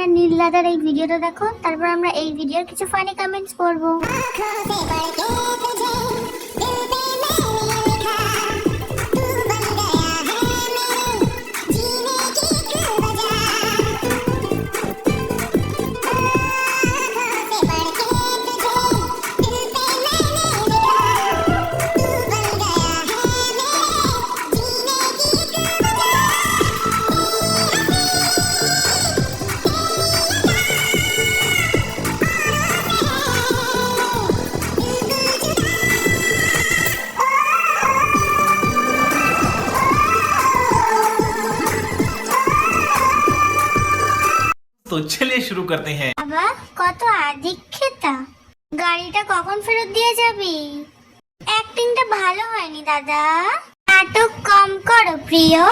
তোমরা নীল দাদার এই ভিডিওটা দেখো, তারপর আমরা এই ভিডিওর কিছু ফানি কমেন্টস পড়বো। तो चलिए शुरू करते हैं। বাবা কত আদিক্ষেতা, গাড়িটা কখন ফেরত দিয়ে যাবি? অ্যাক্টিংটা ভালো হয়নি দাদা, নাটক কম করো প্রিয়।